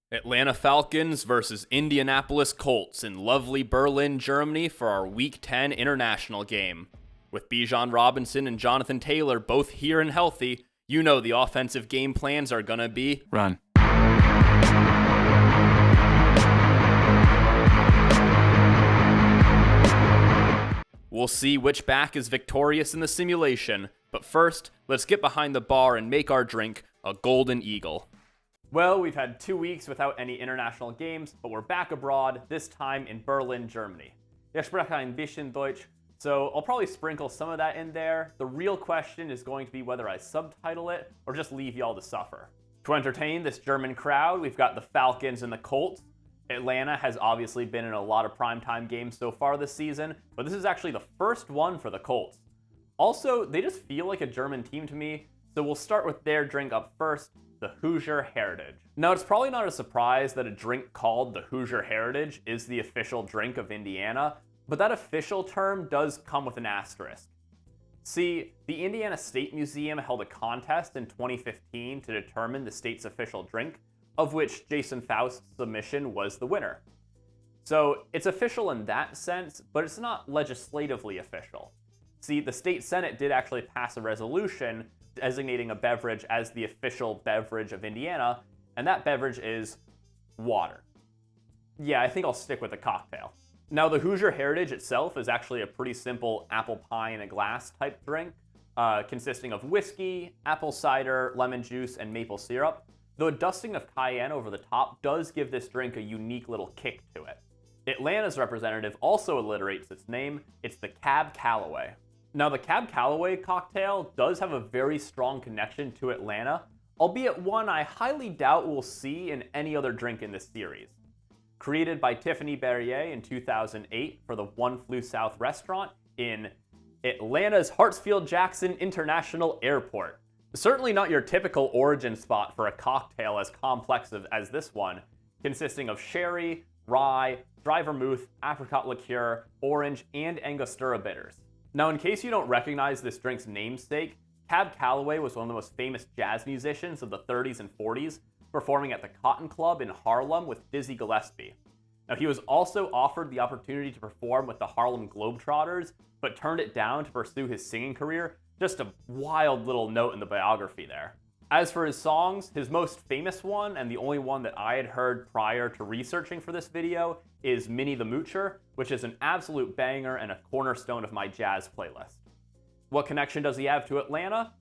Atlanta Falcons versus Indianapolis Colts in lovely Berlin, Germany for our Week 10 international game. With Bijan Robinson and Jonathan Taylor both here and healthy, you know the offensive game plans are gonna be run. We'll see which back is victorious in the simulation, but first, let's get behind the bar and make our drink a Golden Eagle. Well, we've had 2 weeks without any international games, but we're back abroad, this time in Berlin, Germany. Ich spreche ein bisschen Deutsch, so I'll probably sprinkle some of that in there. The real question is going to be whether I subtitle it or just leave y'all to suffer. To entertain this German crowd, we've got the Falcons and the Colts. Atlanta has obviously been in a lot of primetime games so far this season, but this is actually the first one for the Colts. Also, they just feel like a German team to me, so we'll start with their drink up first, the Hoosier Heritage. Now, it's probably not a surprise that a drink called the Hoosier Heritage is the official drink of Indiana, but that official term does come with an asterisk. See, the Indiana State Museum held a contest in 2015 to determine the state's official drink, of which Jason Faust's submission was the winner. So it's official in that sense, but it's not legislatively official. See, the state senate did actually pass a resolution designating a beverage as the official beverage of Indiana, and that beverage is water. Yeah, I think I'll stick with a cocktail. Now, the Hoosier Heritage itself is actually a pretty simple apple pie in a glass type drink, consisting of whiskey, apple cider, lemon juice, and maple syrup, though a dusting of cayenne over the top does give this drink a unique little kick to it. Atlanta's representative also alliterates its name. It's the Cab Calloway. Now, the Cab Calloway cocktail does have a very strong connection to Atlanta, albeit one I highly doubt we'll see in any other drink in this series. Created by Tiffany Barrier in 2008 for the One Flew South restaurant in Atlanta's Hartsfield-Jackson International Airport. Certainly not your typical origin spot for a cocktail as complex as this one, consisting of sherry, rye, dry vermouth, apricot liqueur, orange, and Angostura Bitters. Now, in case you don't recognize this drink's namesake, Cab Calloway was one of the most famous jazz musicians of the 30s and 40s, performing at the Cotton Club in Harlem with Dizzy Gillespie. Now, he was also offered the opportunity to perform with the Harlem Globetrotters, but turned it down to pursue his singing career. Just a wild little note in the biography there. As for his songs, his most famous one, and the only one that I had heard prior to researching for this video, is Minnie the Moocher, which is an absolute banger and a cornerstone of my jazz playlist. What connection does he have to Atlanta?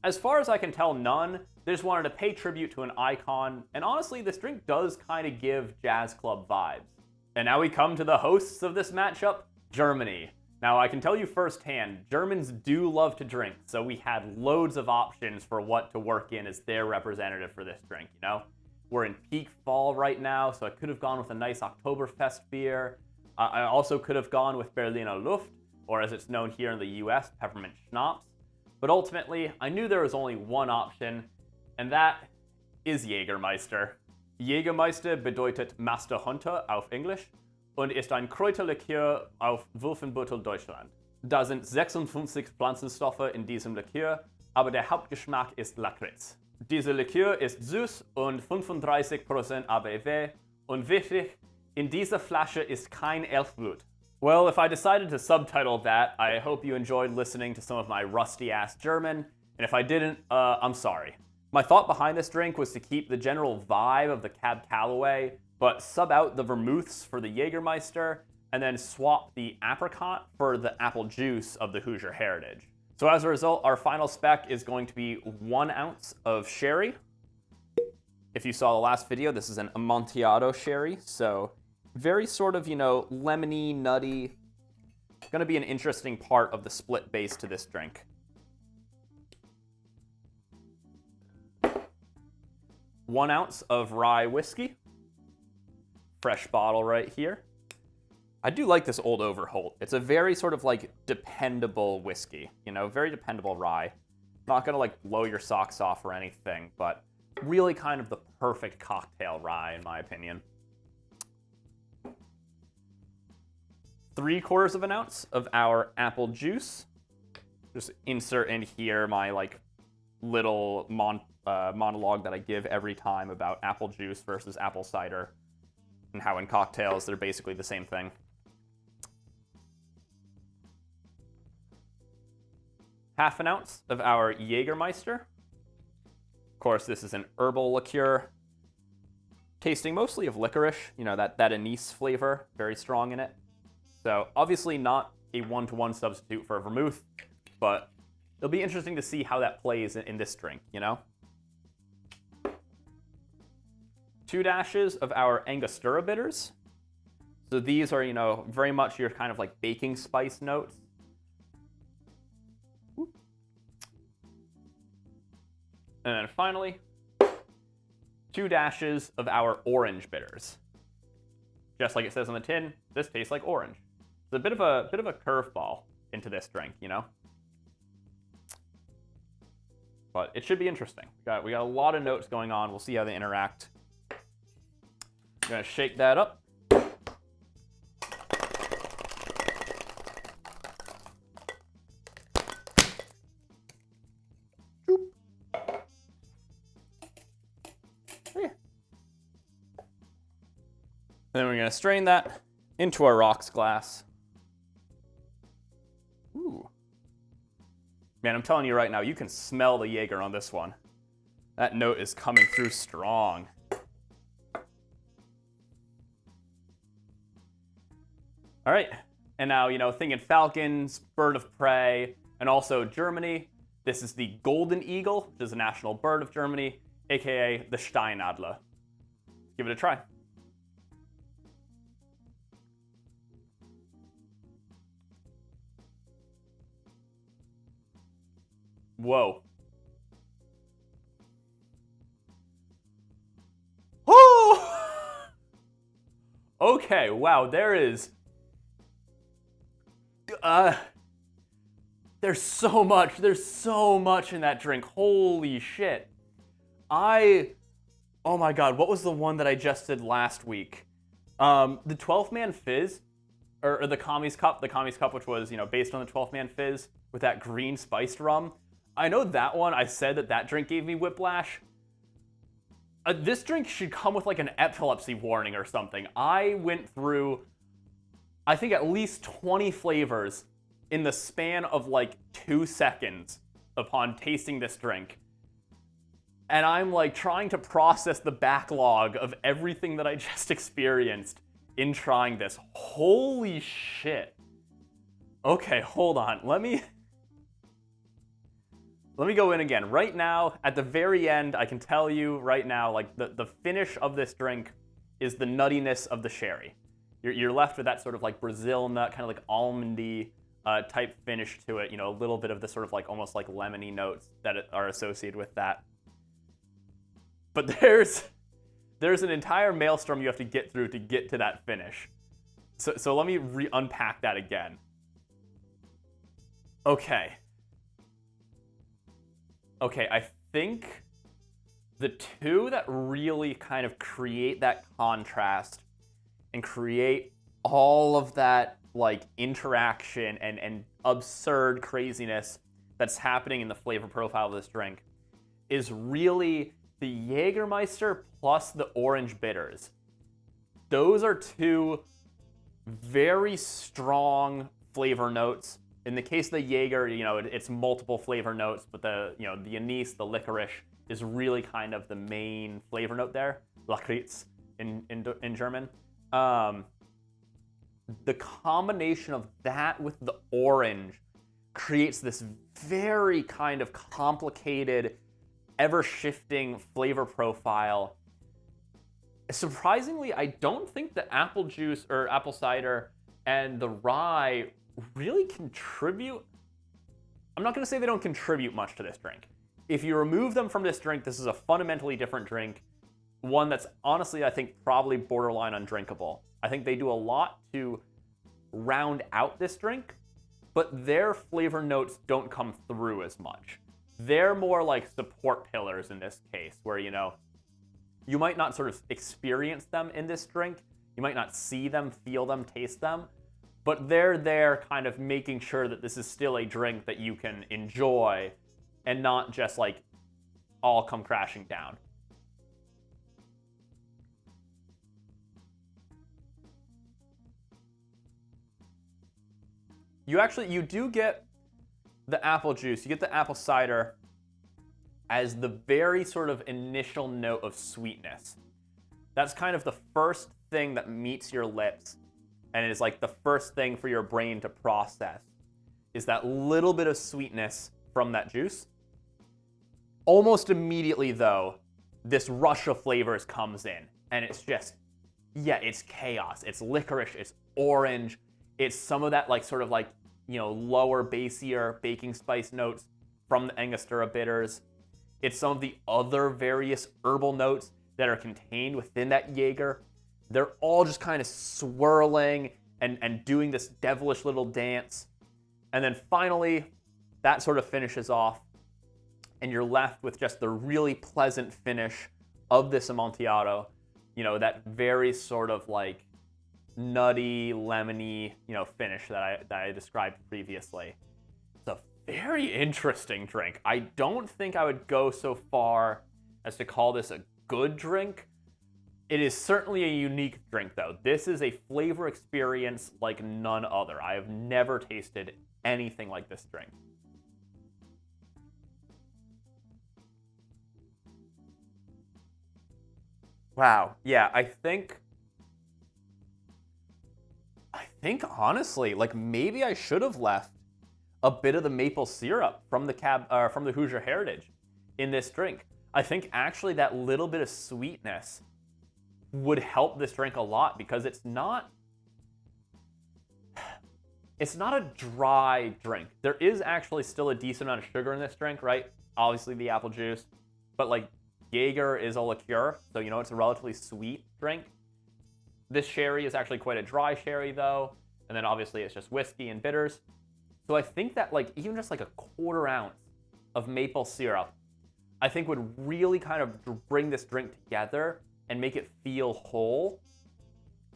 As far as I can tell, none. They just wanted to pay tribute to an icon, and honestly, this drink does kind of give jazz club vibes. And now we come to the hosts of this matchup, Germany. Now, I can tell you firsthand, Germans do love to drink, so we had loads of options for what to work in as their representative for this drink, you know? We're in peak fall right now, so I could have gone with a nice Oktoberfest beer. I also could have gone with Berliner Luft, or as it's known here in the US, peppermint schnapps. But ultimately, I knew there was only one option, and that is Jaegermeister. Jaegermeister bedeutet Masterhunter auf Englisch und ist ein Kräuterlikör auf Wolfenbüttel, Deutschland. Da sind 56 Pflanzenstoffe in diesem Likör, aber der Hauptgeschmack ist Lakritz. Dieser Likör ist süß und 35% ABV und wichtig, in dieser Flasche ist kein Elfblut. Well, if I decided to subtitle that, I hope you enjoyed listening to some of my rusty-ass German, and if I didn't, I'm sorry. My thought behind this drink was to keep the general vibe of the Cab Calloway, but sub out the vermouths for the Jaegermeister, and then swap the apricot for the apple juice of the Hoosier Heritage. So as a result, our final spec is going to be 1 ounce of sherry. If you saw the last video, this is an Amontillado sherry, so very sort of, lemony, nutty. Gonna be an interesting part of the split base to this drink. 1 ounce of rye whiskey. Fresh bottle right here. I do like this Old Overholt. It's a very sort of dependable whiskey, very dependable rye. Not gonna blow your socks off or anything, but really kind of the perfect cocktail rye in my opinion. 3/4 of an ounce of our apple juice. Just insert in here my little monologue that I give every time about apple juice versus apple cider, and how in cocktails they're basically the same thing. Half an ounce of our Jaegermeister. Of course, this is an herbal liqueur, tasting mostly of licorice, you know, that anise flavor, very strong in it. So obviously not a one-to-one substitute for vermouth, but it'll be interesting to see how that plays in this drink, you know? 2 dashes of our Angostura Bitters. So these are, you know, very much your kind of like baking spice notes. And then finally, 2 dashes of our orange bitters. Just like it says on the tin, this tastes like orange. It's a bit of a curveball into this drink, you know? But it should be interesting. We got a lot of notes going on. We'll see how they interact. I'm gonna shake that up. Then we're going to strain that into our rocks glass. Ooh. Man, I'm telling you right now, you can smell the Jaeger on this one. That note is coming through strong. All right. And now, you know, thinking falcons, bird of prey, and also Germany. This is the golden eagle, which is a national bird of Germany, aka the Steinadler. Give it a try. Whoa. Oh! Okay, wow, there's so much in that drink. Holy shit. Oh my god, what was the one that I just did last week? The 12-man fizz, or the Commies Cup, which was, you know, based on the 12-man fizz with that green spiced rum. I know that one, I said that drink gave me whiplash. This drink should come with like an epilepsy warning or something. I went through, I think, at least 20 flavors in the span of like 2 seconds upon tasting this drink. And I'm like trying to process the backlog of everything that I just experienced in trying this. Holy shit. Okay, hold on. Let me go in again. Right now, at the very end, I can tell you right now, like the finish of this drink is the nuttiness of the sherry. You're left with that sort of like Brazil nut, kind of like almondy type finish to it. You know, a little bit of the sort of like almost like lemony notes that are associated with that. But there's an entire maelstrom you have to get through to get to that finish. So let me unpack that again. Okay, I think the two that really kind of create that contrast and create all of that like interaction and absurd craziness that's happening in the flavor profile of this drink is really the Jaegermeister plus the orange bitters. Those are 2 very strong flavor notes. In the case of the Jaeger, you know, it's multiple flavor notes, but the anise, the licorice, is really kind of the main flavor note there. Lakritz in German. The combination of that with the orange creates this very kind of complicated, ever-shifting flavor profile. Surprisingly, I don't think the apple juice or apple cider and the rye really contribute. I'm not going to say they don't contribute much to this drink. If you remove them from this drink, this is a fundamentally different drink. One that's honestly, I think, probably borderline undrinkable. I think they do a lot to round out this drink, but their flavor notes don't come through as much. They're more like support pillars in this case, where, you know, you might not sort of experience them in this drink. You might not see them, feel them, taste them, but they're there kind of making sure that this is still a drink that you can enjoy and not just like all come crashing down. You do get the apple juice, you get the apple cider as the very sort of initial note of sweetness. That's kind of the first thing that meets your lips, and it is like the first thing for your brain to process, is that little bit of sweetness from that juice. Almost immediately, though, this rush of flavors comes in, and it's just, yeah, it's chaos. It's licorice, it's orange, it's some of that like sort of like, you know, lower, bassier baking spice notes from the Angostura Bitters. It's some of the other various herbal notes that are contained within that Jaeger. They're all just kind of swirling and doing this devilish little dance. And then finally, that sort of finishes off, and you're left with just the really pleasant finish of this Amontillado. You know, that very sort of like nutty, lemony, you know, finish that I described previously. It's a very interesting drink. I don't think I would go so far as to call this a good drink. It is certainly a unique drink, though. This is a flavor experience like none other. I have never tasted anything like this drink. Wow. Yeah, I think honestly, like maybe I should have left a bit of the maple syrup from the Hoosier Heritage in this drink. I think actually that little bit of sweetness would help this drink a lot, because it's not a dry drink. There is actually still a decent amount of sugar in this drink, right? Obviously the apple juice, but like Jaeger is a liqueur, so you know it's a relatively sweet drink. This sherry is actually quite a dry sherry though, and then obviously it's just whiskey and bitters. So I think that like even just like a quarter ounce of maple syrup, I think would really kind of bring this drink together and make it feel whole.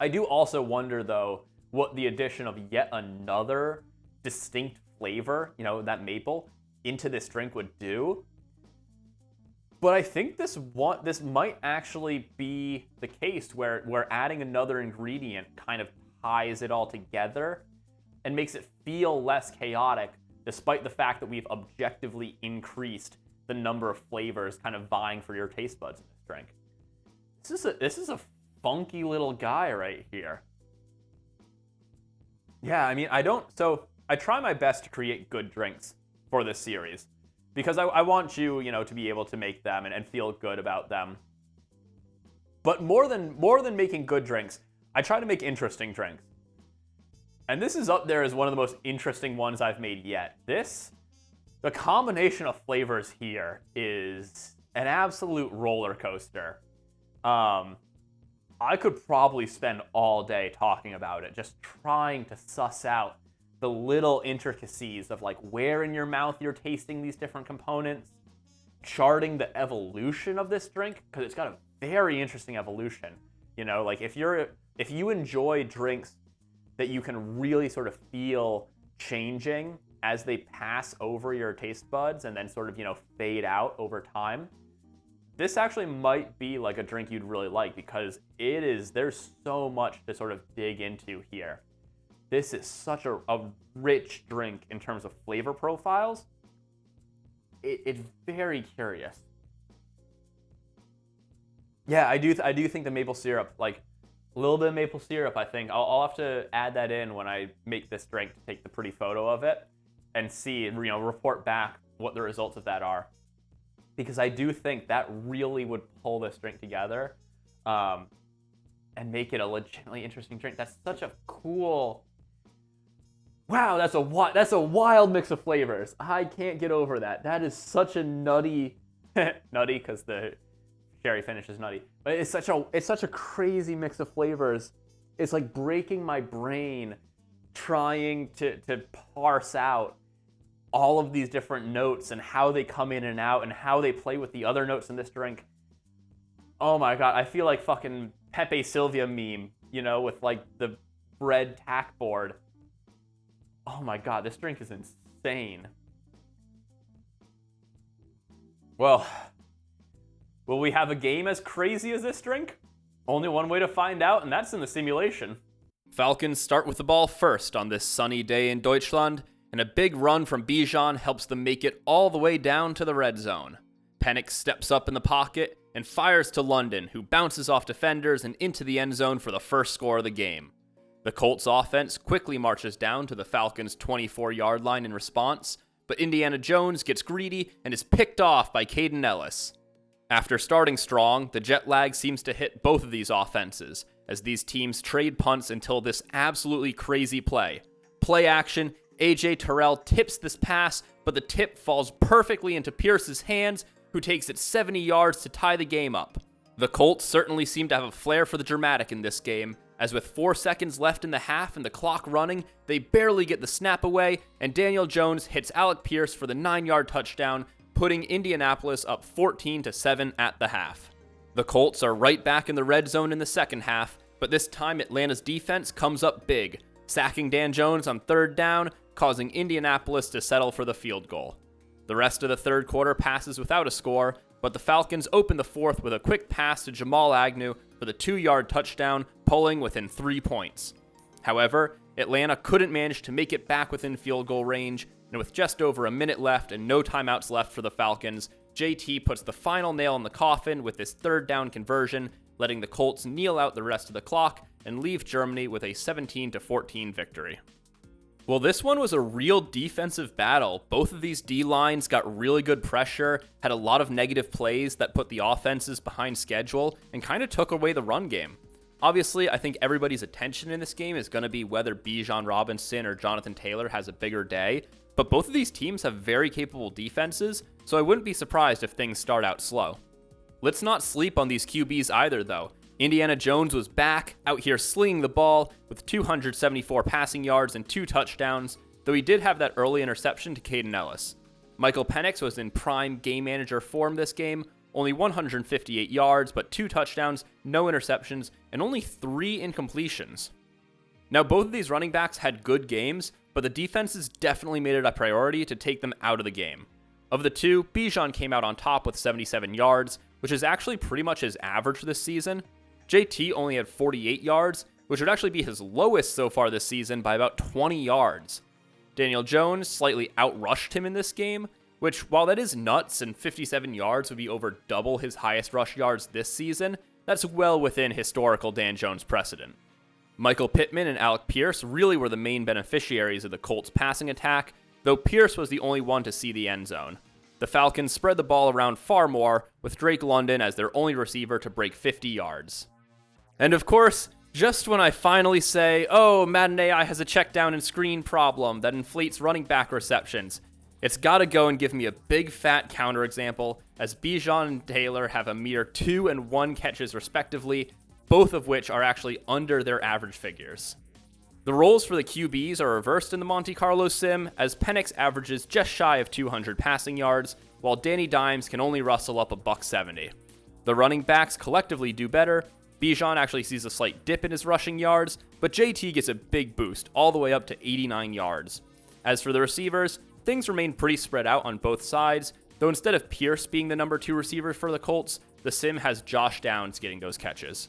I do also wonder though what the addition of yet another distinct flavor, you know, that maple, into this drink would do. But I think this might actually be the case where adding another ingredient kind of ties it all together and makes it feel less chaotic, despite the fact that we've objectively increased the number of flavors kind of vying for your taste buds in this drink. This is a funky little guy right here. Yeah, I mean, I try my best to create good drinks for this series, because I want you, you know, to be able to make them and feel good about them. But more than making good drinks, I try to make interesting drinks. And this is up there as one of the most interesting ones I've made yet. The combination of flavors here is an absolute roller coaster. I could probably spend all day talking about it, just trying to suss out the little intricacies of like where in your mouth you're tasting these different components, charting the evolution of this drink, because it's got a very interesting evolution. You know, like if you enjoy drinks that you can really sort of feel changing as they pass over your taste buds and then sort of, you know, fade out over time, this actually might be like a drink you'd really like, because there's so much to sort of dig into here. This is such a rich drink in terms of flavor profiles. It's very curious. Yeah, I do think the maple syrup, like a little bit of maple syrup, I think I'll have to add that in when I make this drink to take the pretty photo of it and see, you know, report back what the results of that are. Because I do think that really would pull this drink together and make it a legitimately interesting drink. That's such a cool... Wow, that's a wild mix of flavors. I can't get over that. That is such a nutty... nutty, because the sherry finish is nutty. But it's such a crazy mix of flavors. It's like breaking my brain trying to parse out all of these different notes and how they come in and out and how they play with the other notes in this drink. Oh my god, I feel like fucking Pepe Sylvia meme, you know, with like the bread tack board. Oh my god, this drink is insane. Well, Will we have a game as crazy as this drink? Only one way to find out, and that's in the simulation. Falcons start with the ball first on this sunny day in Deutschland, and a big run from Bijan helps them make it all the way down to the red zone. Penix steps up in the pocket and fires to London, who bounces off defenders and into the end zone for the first score of the game. The Colts offense quickly marches down to the Falcons' 24-yard line in response, but Indiana Jones gets greedy and is picked off by Caden Ellis. After starting strong, the jet lag seems to hit both of these offenses, as these teams trade punts until this absolutely crazy play. Play action, A.J. Terrell tips this pass, but the tip falls perfectly into Pierce's hands, who takes it 70 yards to tie the game up. The Colts certainly seem to have a flair for the dramatic in this game, as with 4 seconds left in the half and the clock running, they barely get the snap away, and Daniel Jones hits Alec Pierce for the 9-yard touchdown, putting Indianapolis up 14-7 at the half. The Colts are right back in the red zone in the second half, but this time Atlanta's defense comes up big, sacking Dan Jones on third down, causing Indianapolis to settle for the field goal. The rest of the third quarter passes without a score, but the Falcons open the fourth with a quick pass to Jamal Agnew for the 2-yard touchdown, pulling within 3 points. However, Atlanta couldn't manage to make it back within field goal range, and with just over a minute left and no timeouts left for the Falcons, JT puts the final nail in the coffin with this third down conversion, letting the Colts kneel out the rest of the clock and leave Germany with a 17-14 victory. Well, this one was a real defensive battle. Both of these D-lines got really good pressure, had a lot of negative plays that put the offenses behind schedule, and kind of took away the run game. Obviously, I think everybody's attention in this game is going to be whether Bijan Robinson or Jonathan Taylor has a bigger day, but both of these teams have very capable defenses, so I wouldn't be surprised if things start out slow. Let's not sleep on these QBs either, though. Indiana Jones was back, out here slinging the ball with 274 passing yards and 2 touchdowns, though he did have that early interception to Caden Ellis. Michael Penix was in prime game manager form this game, only 158 yards, but 2 touchdowns, no interceptions, and only 3 incompletions. Now, both of these running backs had good games, but the defenses definitely made it a priority to take them out of the game. Of the two, Bijan came out on top with 77 yards, which is actually pretty much his average this season. JT only had 48 yards, which would actually be his lowest so far this season by about 20 yards. Daniel Jones slightly outrushed him in this game, which, while that is nuts and 57 yards would be over double his highest rush yards this season, that's well within historical Dan Jones precedent. Michael Pittman and Alec Pierce really were the main beneficiaries of the Colts' passing attack, though Pierce was the only one to see the end zone. The Falcons spread the ball around far more, with Drake London as their only receiver to break 50 yards. And of course, just when I finally say, oh, Madden AI has a check down and screen problem that inflates running back receptions, it's gotta go and give me a big fat counterexample, as Bijan and Taylor have a mere 2 and 1 catches respectively, both of which are actually under their average figures. The roles for the QBs are reversed in the Monte Carlo sim, as Penix averages just shy of 200 passing yards, while Danny Dimes can only rustle up a $170. The running backs collectively do better. Bijan actually sees a slight dip in his rushing yards, but JT gets a big boost, all the way up to 89 yards. As for the receivers, things remain pretty spread out on both sides, though instead of Pierce being the number 2 receiver for the Colts, the sim has Josh Downs getting those catches.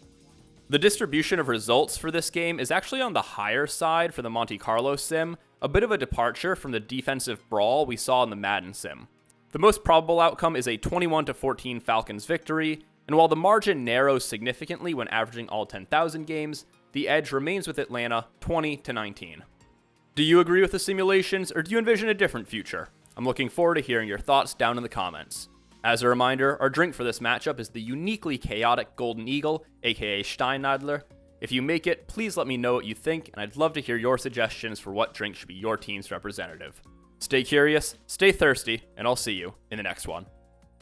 The distribution of results for this game is actually on the higher side for the Monte Carlo sim, a bit of a departure from the defensive brawl we saw in the Madden sim. The most probable outcome is a 21-14 Falcons victory, and while the margin narrows significantly when averaging all 10,000 games, the edge remains with Atlanta 20-19. Do you agree with the simulations, or do you envision a different future? I'm looking forward to hearing your thoughts down in the comments. As a reminder, our drink for this matchup is the uniquely chaotic Golden Eagle, aka Steinadler. If you make it, please let me know what you think, and I'd love to hear your suggestions for what drink should be your team's representative. Stay curious, stay thirsty, and I'll see you in the next one.